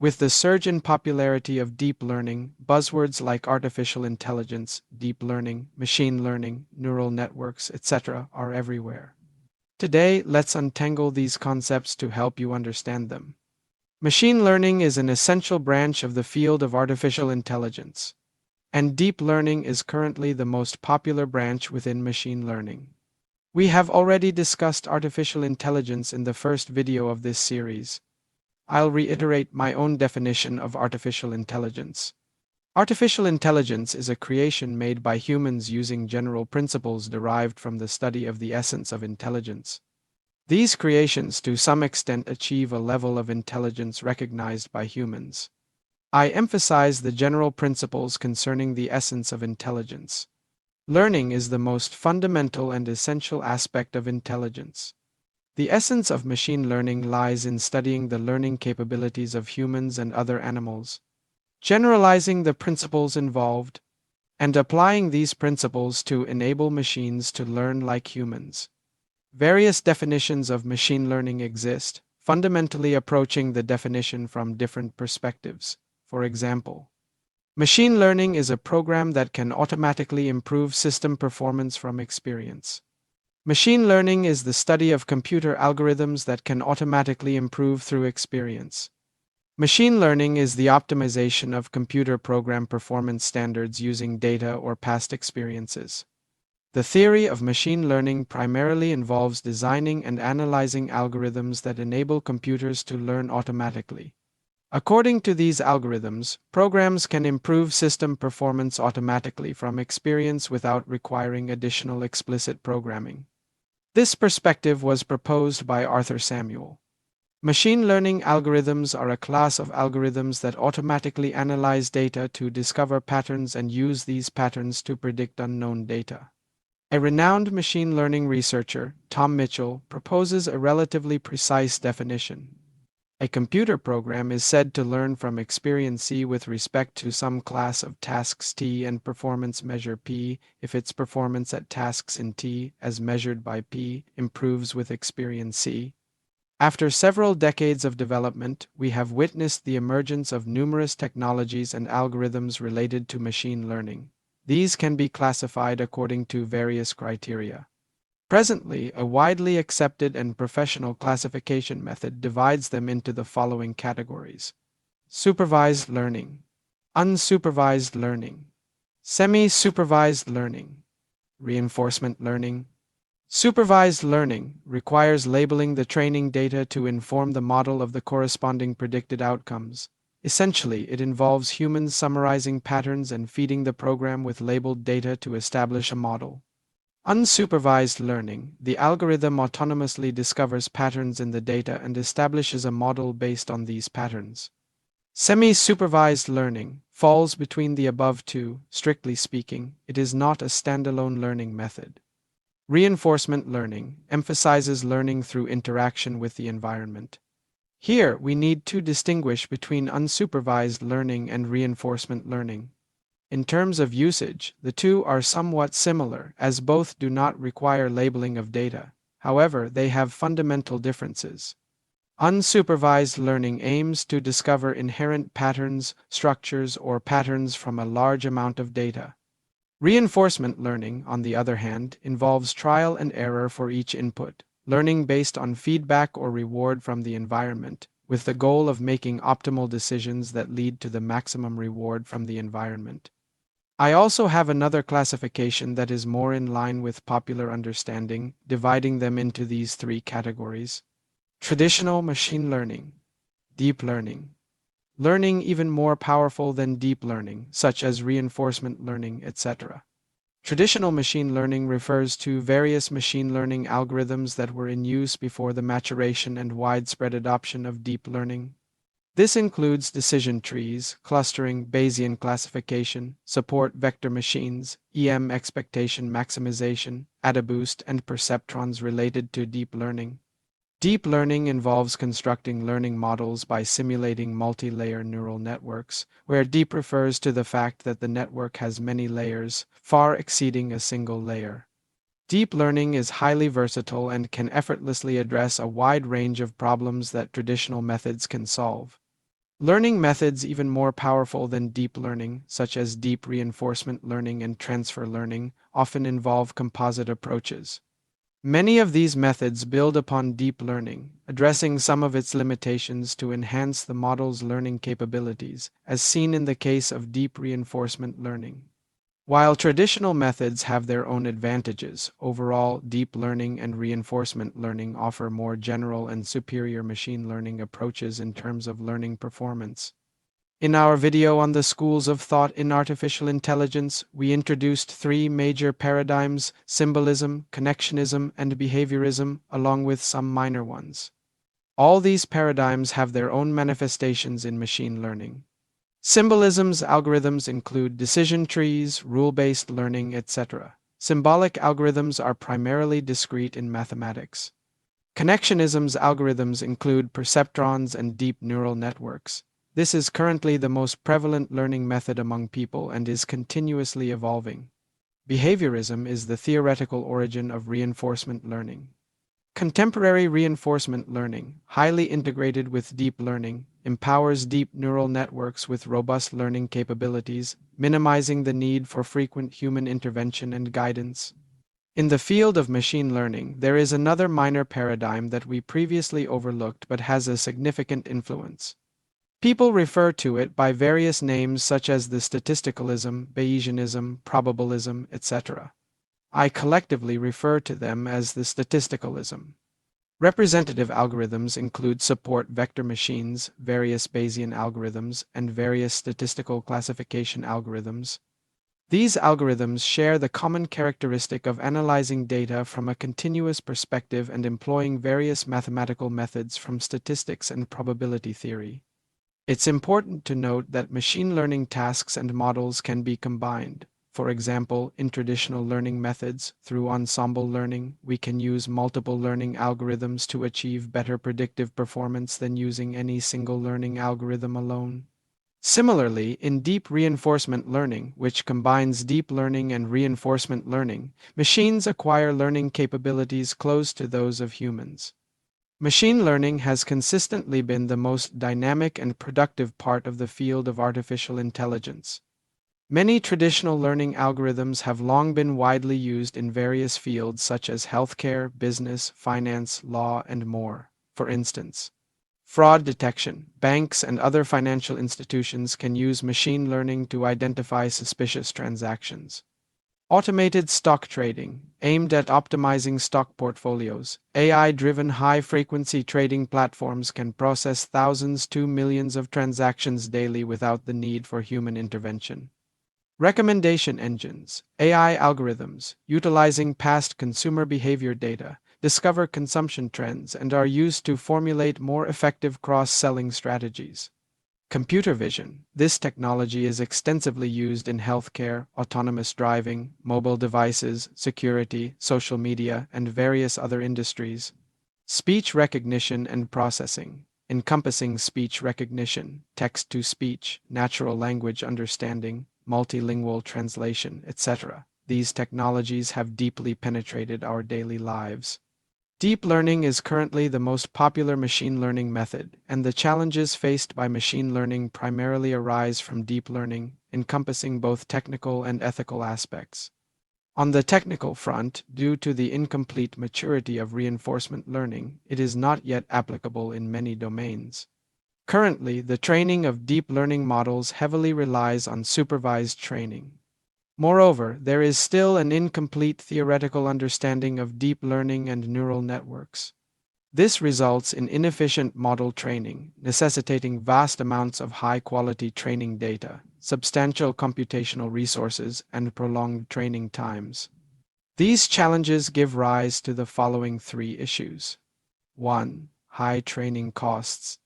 With the surge in popularity of deep learning, buzzwords like artificial intelligence, deep learning, machine learning, neural networks, etc. are everywhere. Today, let's untangle these concepts to help you understand them. Machine learning is an essential branch of the field of artificial intelligence, and deep learning is currently the most popular branch within machine learning. We have already discussed artificial intelligence in the first video of this series. I'll reiterate my own definition of artificial intelligence. Artificial intelligence is a creation made by humans using general principles derived from the study of the essence of intelligence. These creations to some extent achieve a level of intelligence recognized by humans. I emphasize the general principles concerning the essence of intelligence. Learning is the most fundamental and essential aspect of intelligence. The essence of machine learning lies in studying the learning capabilities of humans and other animals, generalizing the principles involved, and applying these principles to enable machines to learn like humans. Various definitions of machine learning exist, fundamentally approaching the definition from different perspectives. For example, machine learning is a program that can automatically improve system performance from experience. Machine learning is the study of computer algorithms that can automatically improve through experience. Machine learning is the optimization of computer program performance standards using data or past experiences. The theory of machine learning primarily involves designing and analyzing algorithms that enable computers to learn automatically. According to these algorithms, programs can improve system performance automatically from experience without requiring additional explicit programming. This perspective was proposed by Arthur Samuel. Machine learning algorithms are a class of algorithms that automatically analyze data to discover patterns and use these patterns to predict unknown data. A renowned machine learning researcher, Tom Mitchell, proposes a relatively precise definition. A computer program is said to learn from experience C with respect to some class of tasks T and performance measure P if its performance at tasks in T, as measured by P, improves with experience C. After several decades of development, we have witnessed the emergence of numerous technologies and algorithms related to machine learning. These can be classified according to various criteria. Presently, a widely accepted and professional classification method divides them into the following categories: supervised learning, unsupervised learning, semi-supervised learning, reinforcement learning. Supervised learning requires labeling the training data to inform the model of the corresponding predicted outcomes. Essentially, it involves humans summarizing patterns and feeding the program with labeled data to establish a model. Unsupervised learning, the algorithm autonomously discovers patterns in the data and establishes a model based on these patterns. Semi-supervised learning falls between the above two. Strictly speaking, it is not a standalone learning method. Reinforcement learning emphasizes learning through interaction with the environment. Here, we need to distinguish between unsupervised learning and reinforcement learning. In terms of usage, the two are somewhat similar, as both do not require labeling of data. However, they have fundamental differences. Unsupervised learning aims to discover inherent patterns, structures, or patterns from a large amount of data. Reinforcement learning, on the other hand, involves trial and error for each input, learning based on feedback or reward from the environment, with the goal of making optimal decisions that lead to the maximum reward from the environment. I also have another classification that is more in line with popular understanding, dividing them into these three categories: traditional machine learning, deep learning, learning even more powerful than deep learning, such as reinforcement learning, etc. Traditional machine learning refers to various machine learning algorithms that were in use before the maturation and widespread adoption of deep learning. This includes decision trees, clustering, Bayesian classification, support vector machines, EM expectation maximization, AdaBoost, and perceptrons related to deep learning. Deep learning involves constructing learning models by simulating multi-layer neural networks, where deep refers to the fact that the network has many layers, far exceeding a single layer. Deep learning is highly versatile and can effortlessly address a wide range of problems that traditional methods can solve. Learning methods even more powerful than deep learning, such as deep reinforcement learning and transfer learning, often involve composite approaches. Many of these methods build upon deep learning, addressing some of its limitations to enhance the model's learning capabilities, as seen in the case of deep reinforcement learning. While traditional methods have their own advantages, overall, deep learning and reinforcement learning offer more general and superior machine learning approaches in terms of learning performance. In our video on the schools of thought in artificial intelligence, we introduced three major paradigms: symbolism, connectionism, and behaviorism, along with some minor ones. All these paradigms have their own manifestations in machine learning. Symbolism's algorithms include decision trees, rule-based learning, etc. Symbolic algorithms are primarily discrete in mathematics. Connectionism's algorithms include perceptrons and deep neural networks. This is currently the most prevalent learning method among people and is continuously evolving. Behaviorism is the theoretical origin of reinforcement learning. Contemporary reinforcement learning, highly integrated with deep learning, empowers deep neural networks with robust learning capabilities, minimizing the need for frequent human intervention and guidance. In the field of machine learning, there is another minor paradigm that we previously overlooked but has a significant influence. People refer to it by various names such as the statisticalism, Bayesianism, probabilism, etc. I collectively refer to them as the statisticalism. Representative algorithms include support vector machines, various Bayesian algorithms, and various statistical classification algorithms. These algorithms share the common characteristic of analyzing data from a continuous perspective and employing various mathematical methods from statistics and probability theory. It's important to note that machine learning tasks and models can be combined. For example, in traditional learning methods, through ensemble learning, we can use multiple learning algorithms to achieve better predictive performance than using any single learning algorithm alone. Similarly, in deep reinforcement learning, which combines deep learning and reinforcement learning, machines acquire learning capabilities close to those of humans. Machine learning has consistently been the most dynamic and productive part of the field of artificial intelligence. Many traditional learning algorithms have long been widely used in various fields such as healthcare, business, finance, law, and more. For instance, fraud detection. Banks and other financial institutions can use machine learning to identify suspicious transactions. Automated stock trading, aimed at optimizing stock portfolios. AI-driven high-frequency trading platforms can process thousands to millions of transactions daily without the need for human intervention. Recommendation engines, AI algorithms, utilizing past consumer behavior data, discover consumption trends and are used to formulate more effective cross-selling strategies. Computer vision. This technology is extensively used in healthcare, autonomous driving, mobile devices, security, social media, and various other industries. Speech recognition and processing, encompassing speech recognition, text-to-speech, natural language understanding, multilingual translation, etc. These technologies have deeply penetrated our daily lives. Deep learning is currently the most popular machine learning method, and the challenges faced by machine learning primarily arise from deep learning, encompassing both technical and ethical aspects. On the technical front, due to the incomplete maturity of reinforcement learning, it is not yet applicable in many domains. Currently, the training of deep learning models heavily relies on supervised training. Moreover, there is still an incomplete theoretical understanding of deep learning and neural networks. This results in inefficient model training, necessitating vast amounts of high-quality training data, substantial computational resources, and prolonged training times. These challenges give rise to the following three issues. 1. High training costs.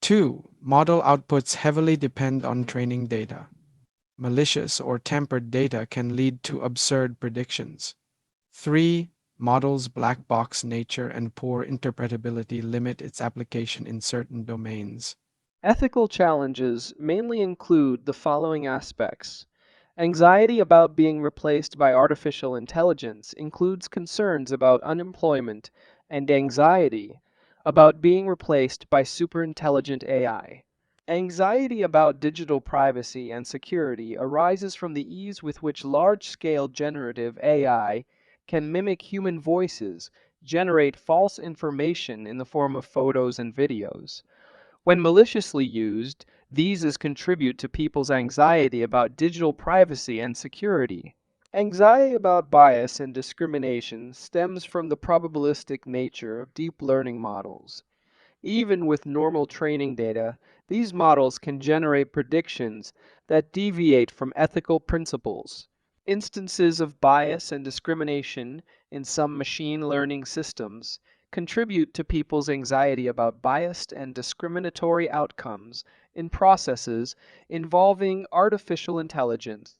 2. Model outputs heavily depend on training data. Malicious or tampered data can lead to absurd predictions. 3. Models' black box nature and poor interpretability limit its application in certain domains. Ethical challenges mainly include the following aspects. Anxiety about being replaced by artificial intelligence includes concerns about unemployment and anxiety about being replaced by superintelligent AI. Anxiety about digital privacy and security arises from the ease with which large-scale generative AI can mimic human voices, generate false information in the form of photos and videos. When maliciously used, these contribute to people's anxiety about digital privacy and security. Anxiety about bias and discrimination stems from the probabilistic nature of deep learning models. Even with normal training data, these models can generate predictions that deviate from ethical principles. Instances of bias and discrimination in some machine learning systems contribute to people's anxiety about biased and discriminatory outcomes in processes involving artificial intelligence.